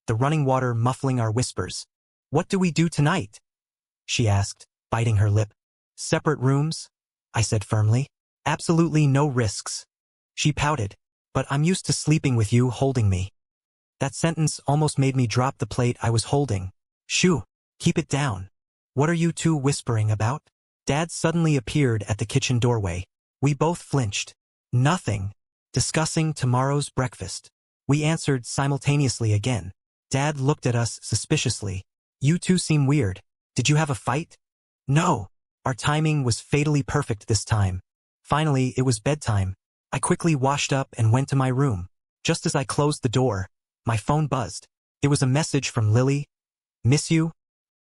A: the running water muffling our whispers. What do we do tonight? She asked, biting her lip. Separate rooms? I said firmly. Absolutely no risks. She pouted. But I'm used to sleeping with you holding me. That sentence almost made me drop the plate I was holding. Shoo, keep it down. What are you two whispering about? Dad suddenly appeared at the kitchen doorway. We both flinched. Nothing. Discussing tomorrow's breakfast. We answered simultaneously again. Dad looked at us suspiciously. You two seem weird. Did you have a fight? No. Our timing was fatally perfect this time. Finally, it was bedtime. I quickly washed up and went to my room. Just as I closed the door, my phone buzzed. It was a message from Lily. Miss you?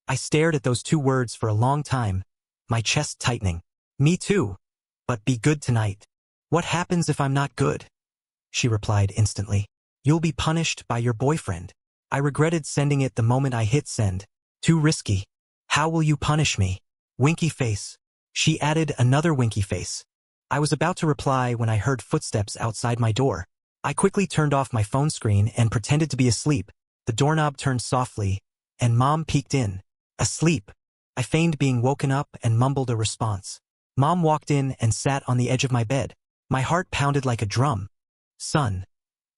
A: I stared at those two words for a long time, my chest tightening. Me too. But be good tonight. What happens if I'm not good? She replied instantly. You'll be punished by your boyfriend. I regretted sending it the moment I hit send. Too risky. How will you punish me? Winky face. She added another winky face. I was about to reply when I heard footsteps outside my door. I quickly turned off my phone screen and pretended to be asleep. The doorknob turned softly, and Mom peeked in. Asleep. I feigned being woken up and mumbled a response. Mom walked in and sat on the edge of my bed. My heart pounded like a drum. Son.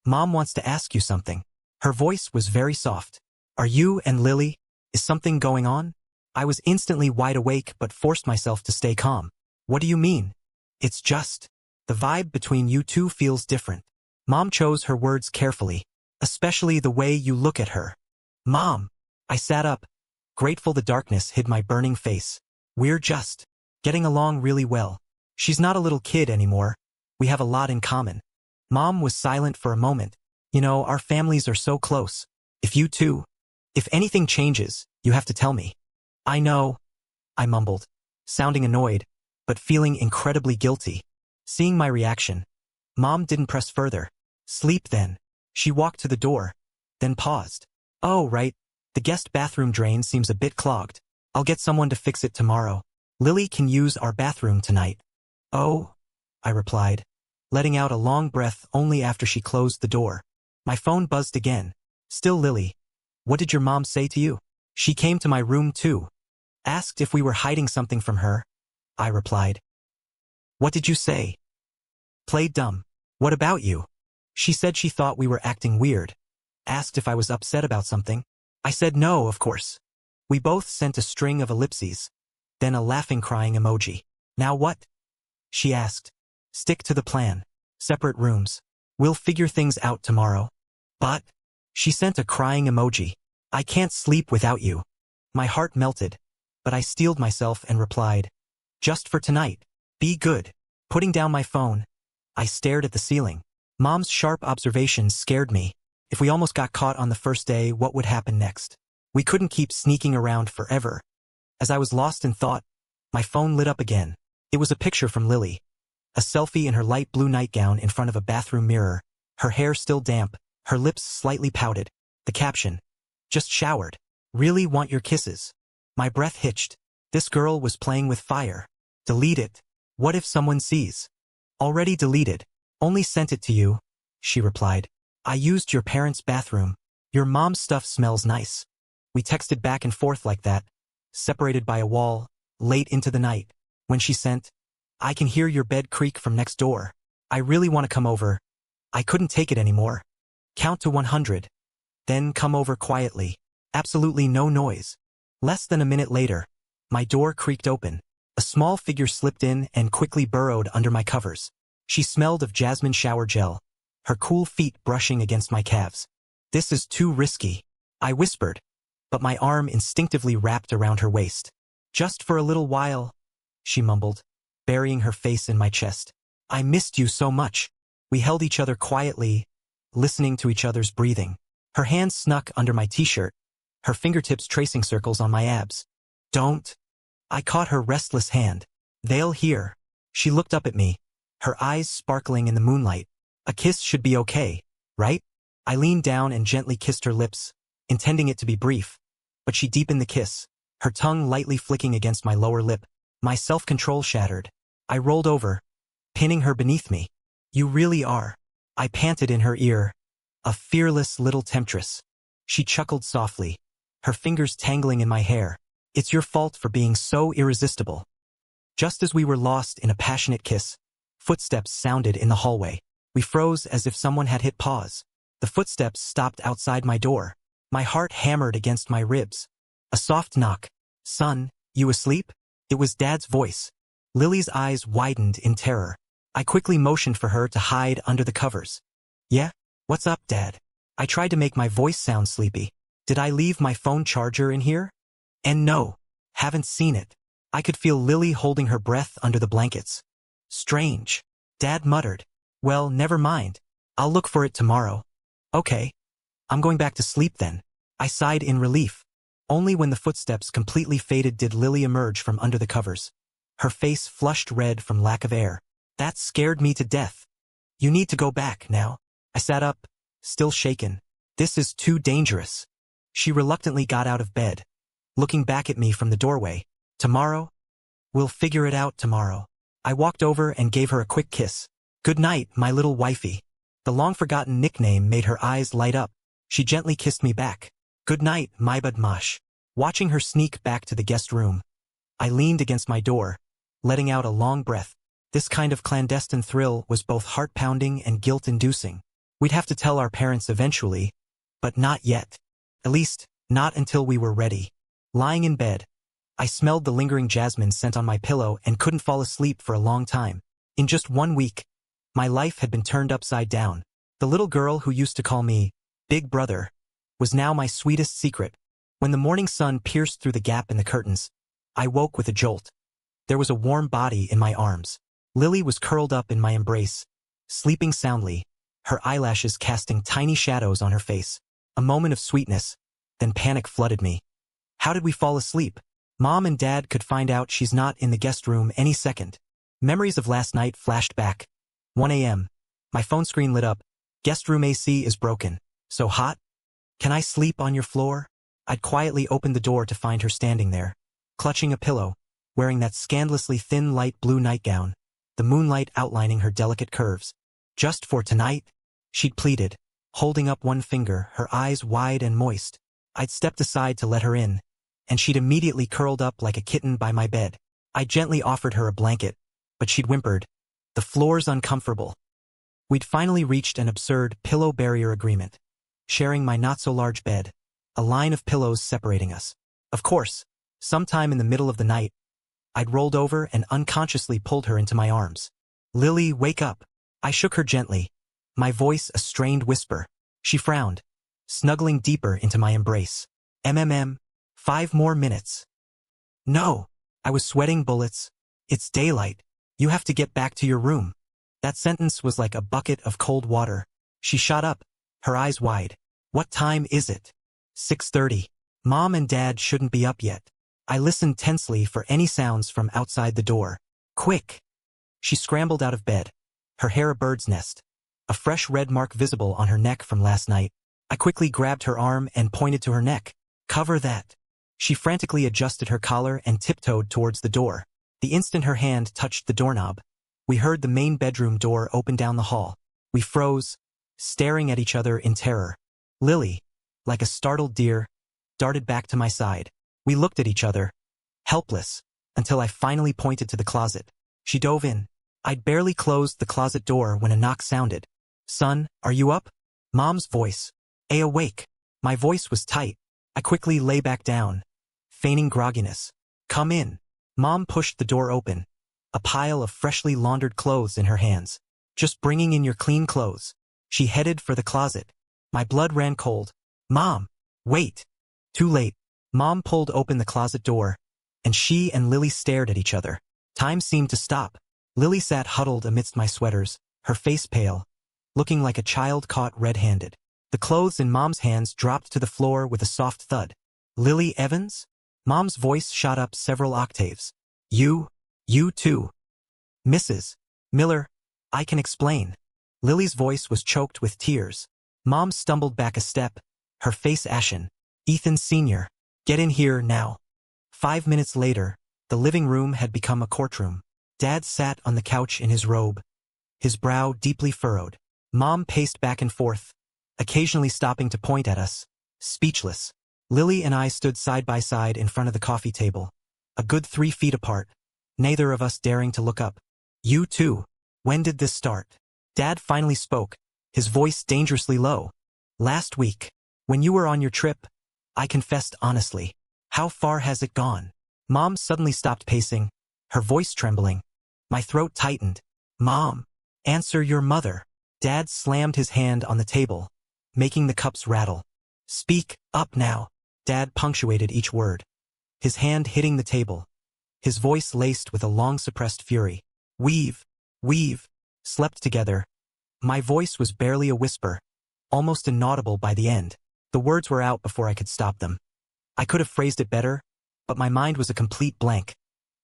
A: Mom wants to ask you something. Her voice was very soft. Are you and Lily? Is something going on? I was instantly wide awake but forced myself to stay calm. What do you mean? It's just, the vibe between you two feels different. Mom chose her words carefully. Especially the way you look at her. Mom! I sat up, grateful the darkness hid my burning face. We're just getting along really well. She's not a little kid anymore. We have a lot in common. Mom was silent for a moment. You know, our families are so close. If anything changes, you have to tell me. I know, I mumbled, sounding annoyed, but feeling incredibly guilty. Seeing my reaction, Mom didn't press further. Sleep then. She walked to the door, then paused. Oh, right. The guest bathroom drain seems a bit clogged. I'll get someone to fix it tomorrow. Lily can use our bathroom tonight. Oh, I replied, letting out a long breath only after she closed the door. My phone buzzed again. Still Lily. What did your mom say to you? She came to my room too. Asked if we were hiding something from her. I replied. What did you say? Played dumb. What about you? She said she thought we were acting weird. Asked if I was upset about something. I said no, of course. We both sent a string of ellipses, then a laughing crying emoji. Now what? She asked. Stick to the plan. Separate rooms. We'll figure things out tomorrow. But, she sent a crying emoji. I can't sleep without you. My heart melted, but I steeled myself and replied. Just for tonight. Be good. Putting down my phone, I stared at the ceiling. Mom's sharp observations scared me. If we almost got caught on the first day, what would happen next? We couldn't keep sneaking around forever. As I was lost in thought, my phone lit up again. It was a picture from Lily. A selfie in her light blue nightgown in front of a bathroom mirror, her hair still damp, her lips slightly pouted. The caption, just showered. Really want your kisses. My breath hitched. This girl was playing with fire. Delete it. What if someone sees? Already deleted. Only sent it to you, she replied. I used your parents' bathroom. Your mom's stuff smells nice. We texted back and forth like that, separated by a wall, late into the night. When she sent, I can hear your bed creak from next door. I really want to come over. I couldn't take it anymore. Count to 100. Then come over quietly. Absolutely no noise. Less than a minute later, my door creaked open. A small figure slipped in and quickly burrowed under my covers. She smelled of jasmine shower gel, her cool feet brushing against my calves. This is too risky, I whispered, but my arm instinctively wrapped around her waist. Just for a little while, she mumbled, burying her face in my chest. I missed you so much. We held each other quietly, listening to each other's breathing. Her hand snuck under my t-shirt, her fingertips tracing circles on my abs. Don't. I caught her restless hand. They'll hear. She looked up at me, her eyes sparkling in the moonlight. A kiss should be okay, right? I leaned down and gently kissed her lips, intending it to be brief, but she deepened the kiss, her tongue lightly flicking against my lower lip. My self-control shattered. I rolled over, pinning her beneath me. You really are. I panted in her ear. A fearless little temptress. She chuckled softly, her fingers tangling in my hair. It's your fault for being so irresistible. Just as we were lost in a passionate kiss, footsteps sounded in the hallway. We froze as if someone had hit pause. The footsteps stopped outside my door. My heart hammered against my ribs. A soft knock. Son, you asleep? It was Dad's voice. Lily's eyes widened in terror. I quickly motioned for her to hide under the covers. Yeah? What's up, Dad? I tried to make my voice sound sleepy. Did I leave my phone charger in here? And no, haven't seen it. I could feel Lily holding her breath under the blankets. Strange. Dad muttered. Well, never mind. I'll look for it tomorrow. Okay. I'm going back to sleep then. I sighed in relief. Only when the footsteps completely faded did Lily emerge from under the covers. Her face flushed red from lack of air. That scared me to death. You need to go back now. I sat up, still shaken. This is too dangerous. She reluctantly got out of bed, looking back at me from the doorway. Tomorrow? We'll figure it out tomorrow. I walked over and gave her a quick kiss. Good night, my little wifey. The long-forgotten nickname made her eyes light up. She gently kissed me back. Good night, my badmash. Watching her sneak back to the guest room, I leaned against my door, letting out a long breath. This kind of clandestine thrill was both heart-pounding and guilt-inducing. We'd have to tell our parents eventually, but not yet. At least, not until we were ready. Lying in bed, I smelled the lingering jasmine scent on my pillow and couldn't fall asleep for a long time. In just 1 week, my life had been turned upside down. The little girl who used to call me Big Brother, was now my sweetest secret. When the morning sun pierced through the gap in the curtains, I woke with a jolt. There was a warm body in my arms. Lily was curled up in my embrace, sleeping soundly, her eyelashes casting tiny shadows on her face. A moment of sweetness, then panic flooded me. How did we fall asleep? Mom and Dad could find out she's not in the guest room any second. Memories of last night flashed back. 1 a.m. My phone screen lit up. Guest room AC is broken. So hot? Can I sleep on your floor? I'd quietly opened the door to find her standing there, clutching a pillow, wearing that scandalously thin light blue nightgown, the moonlight outlining her delicate curves. Just for tonight? She'd pleaded, holding up one finger, her eyes wide and moist. I'd stepped aside to let her in, and she'd immediately curled up like a kitten by my bed. I gently offered her a blanket, but she'd whimpered, "The floor's uncomfortable." We'd finally reached an absurd pillow barrier agreement, sharing my not-so-large bed, a line of pillows separating us. Of course, sometime in the middle of the night, I'd rolled over and unconsciously pulled her into my arms. "Lily, wake up." I shook her gently, my voice a strained whisper. She frowned, snuggling deeper into my embrace. 5 more minutes. No. I was sweating bullets. It's daylight. You have to get back to your room. That sentence was like a bucket of cold water. She shot up, her eyes wide. What time is it? 6:30. Mom and Dad shouldn't be up yet. I listened tensely for any sounds from outside the door. Quick! She scrambled out of bed, her hair a bird's nest, a fresh red mark visible on her neck from last night. I quickly grabbed her arm and pointed to her neck. Cover that. She frantically adjusted her collar and tiptoed towards the door. The instant her hand touched the doorknob, we heard the main bedroom door open down the hall. We froze, staring at each other in terror. Lily, like a startled deer, darted back to my side. We looked at each other, helpless, until I finally pointed to the closet. She dove in. I'd barely closed the closet door when a knock sounded. "Son, are you up?" Mom's voice. Awake. My voice was tight. I quickly lay back down, feigning grogginess. "Come in." Mom pushed the door open, a pile of freshly laundered clothes in her hands. "Just bringing in your clean clothes." She headed for the closet. My blood ran cold. "Mom, wait." Too late. Mom pulled open the closet door, and she and Lily stared at each other. Time seemed to stop. Lily sat huddled amidst my sweaters, her face pale, looking like a child caught red-handed. The clothes in Mom's hands dropped to the floor with a soft thud. "Lily Evans?" Mom's voice shot up several octaves. You too. "Mrs. Miller, I can explain." Lily's voice was choked with tears. Mom stumbled back a step, her face ashen. "Ethan Sr., get in here now." 5 minutes later, the living room had become a courtroom. Dad sat on the couch in his robe, his brow deeply furrowed. Mom paced back and forth, occasionally stopping to point at us, speechless. Lily and I stood side by side in front of the coffee table, a good 3 feet apart, neither of us daring to look up. "You too. When did this start?" Dad finally spoke, his voice dangerously low. "Last week, when you were on your trip, I confessed honestly." "How far has it gone?" Mom suddenly stopped pacing, her voice trembling. My throat tightened. "Mom, answer your mother." Dad slammed his hand on the table, making the cups rattle. "Speak up now." Dad punctuated each word, his hand hitting the table, his voice laced with a long-suppressed fury. We've slept together." My voice was barely a whisper, almost inaudible by the end. The words were out before I could stop them. I could have phrased it better, but my mind was a complete blank,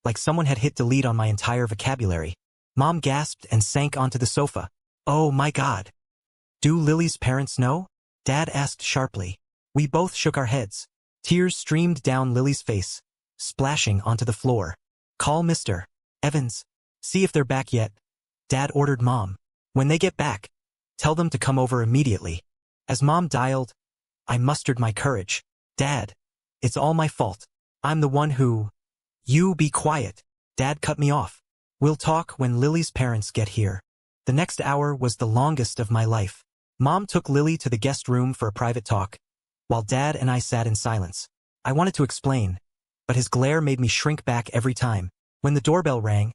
A: like someone had hit delete on my entire vocabulary. Mom gasped and sank onto the sofa. "Oh my God. Do Lily's parents know?" Dad asked sharply. We both shook our heads. Tears streamed down Lily's face, splashing onto the floor. "Call Mr. Evans. See if they're back yet," Dad ordered Mom. "When they get back, tell them to come over immediately." As Mom dialed, I mustered my courage. "Dad, it's all my fault. I'm the one who—" "You be quiet." Dad cut me off. "We'll talk when Lily's parents get here." The next hour was the longest of my life. Mom took Lily to the guest room for a private talk, while Dad and I sat in silence. I wanted to explain, but his glare made me shrink back every time. When the doorbell rang,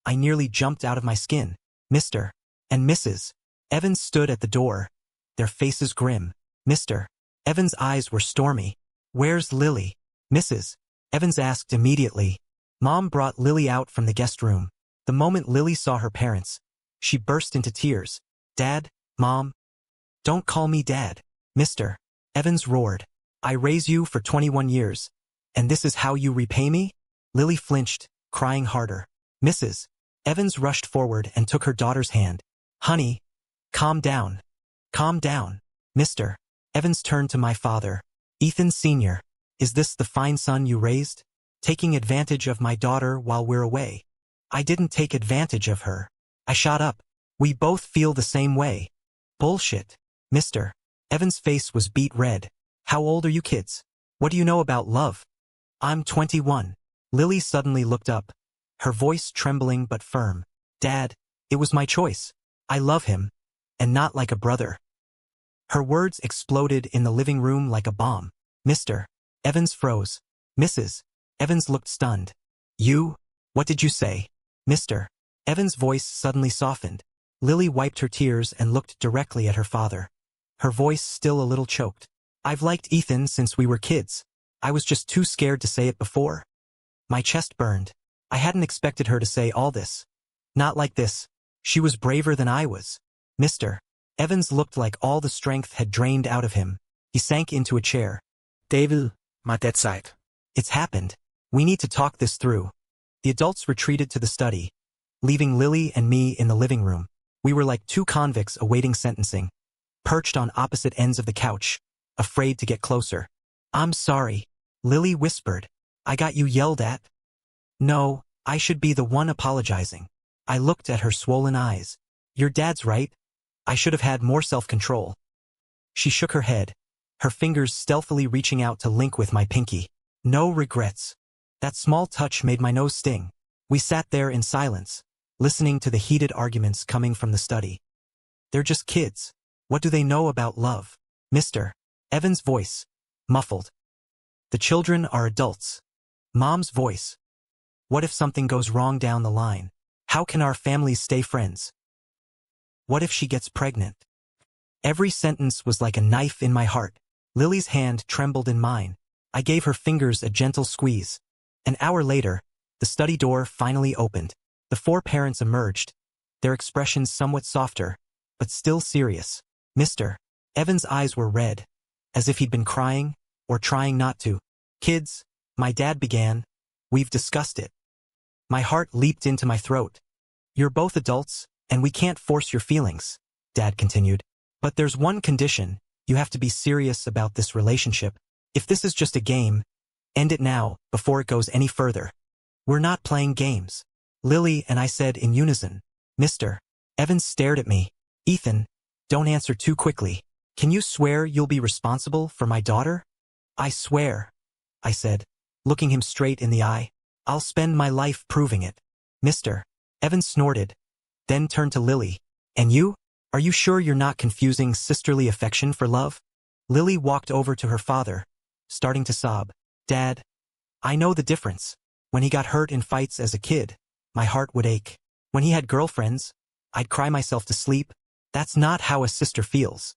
A: I nearly jumped out of my skin. Mr. and Mrs. Evans stood at the door, their faces grim. Mr. Evans' eyes were stormy. Where's Lily? Mrs. Evans asked immediately. Mom brought Lily out from the guest room. The moment Lily saw her parents, she burst into tears. Dad, Mom, don't call me Dad. Mr. Evans roared. I raise you for 21 years, and this is how you repay me? Lily flinched, crying harder. Mrs. Evans rushed forward and took her daughter's hand. Honey, calm down. Calm down. Mr. Evans turned to my father. Ethan Sr., is this the fine son you raised? Taking advantage of my daughter while we're away. I didn't take advantage of her. I shot up. We both feel the same way. Bullshit. Mr. Evans' face was beet red. How old are you kids? What do you know about love? I'm 21. Lily suddenly looked up, her voice trembling but firm. Dad, it was my choice. I love him, and not like a brother. Her words exploded in the living room like a bomb. Mr. Evans froze. Mrs. Evans looked stunned. You? What did you say? Mr. Evans' voice suddenly softened. Lily wiped her tears and looked directly at her father. Her voice still a little choked. I've liked Ethan since we were kids. I was just too scared to say it before. My chest burned. I hadn't expected her to say all this. Not like this. She was braver than I was. Mr. Evans looked like all the strength had drained out of him. He sank into a chair.
B: David, my dead side.
A: It's happened. We need to talk this through. The adults retreated to the study, leaving Lily and me in the living room. We were like two convicts awaiting sentencing, perched on opposite ends of the couch, afraid to get closer. I'm sorry, Lily whispered. I got you yelled at? No, I should be the one apologizing. I looked at her swollen eyes. Your dad's right. I should have had more self-control. She shook her head, her fingers stealthily reaching out to link with my pinky. No regrets. That small touch made my nose sting. We sat there in silence, listening to the heated arguments coming from the study. They're just kids. What do they know about love? Mr. Evans' voice, muffled. The children are adults. Mom's voice. What if something goes wrong down the line? How can our families stay friends? What if she gets pregnant? Every sentence was like a knife in my heart. Lily's hand trembled in mine. I gave her fingers a gentle squeeze. An hour later, the study door finally opened. The four parents emerged, their expressions somewhat softer, but still serious. Mr. Evans' eyes were red, as if he'd been crying, or trying not to. Kids, my dad began, we've discussed it. My heart leaped into my throat. You're both adults, and we can't force your feelings, Dad continued. But there's one condition, you have to be serious about this relationship. If this is just a game, end it now, before it goes any further. We're not playing games. Lily and I said in unison. Mr. Evans stared at me. Ethan, don't answer too quickly. Can you swear you'll be responsible for my daughter? I swear, I said, looking him straight in the eye. I'll spend my life proving it. Mr. Evans snorted, then turned to Lily. And you? Are you sure you're not confusing sisterly affection for love? Lily walked over to her father, starting to sob. Dad, I know the difference. When he got hurt in fights as a kid, my heart would ache. When he had girlfriends, I'd cry myself to sleep. That's not how a sister feels.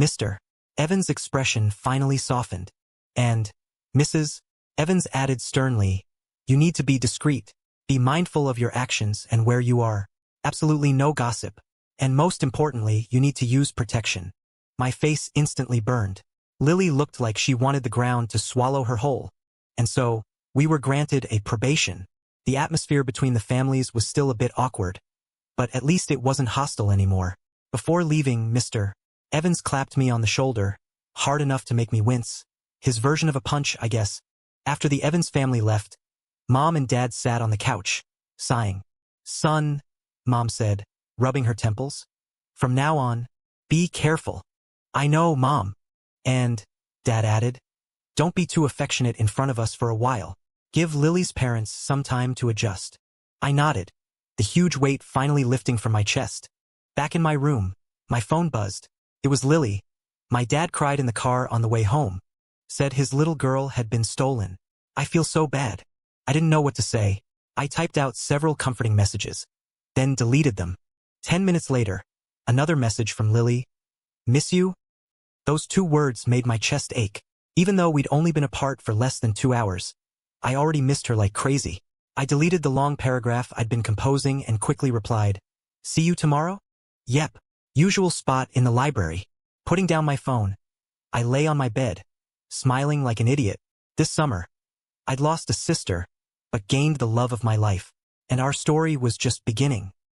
A: Mr. Evans' expression finally softened. And, Mrs. Evans added sternly, you need to be discreet. Be mindful of your actions and where you are. Absolutely no gossip. And most importantly, you need to use protection. My face instantly burned. Lily looked like she wanted the ground to swallow her whole. And so, we were granted a probation. The atmosphere between the families was still a bit awkward. But at least it wasn't hostile anymore. Before leaving, Mr. Evans clapped me on the shoulder, hard enough to make me wince. His version of a punch, I guess. After the Evans family left, Mom and Dad sat on the couch, sighing. Son, Mom said, rubbing her temples. From now on, be careful. I know, Mom. And, Dad added, don't be too affectionate in front of us for a while. Give Lily's parents some time to adjust. I nodded, the huge weight finally lifting from my chest. Back in my room, my phone buzzed. It was Lily. My dad cried in the car on the way home. Said his little girl had been stolen. I feel so bad. I didn't know what to say. I typed out several comforting messages, then deleted them. 10 minutes later, another message from Lily. Miss you? Those 2 words made my chest ache. Even though we'd only been apart for less than 2 hours, I already missed her like crazy. I deleted the long paragraph I'd been composing and quickly replied, "See you tomorrow?" Yep. Usual spot in the library. Putting down my phone, I lay on my bed, smiling like an idiot. This summer, I'd lost a sister, but gained the love of my life. And our story was just beginning.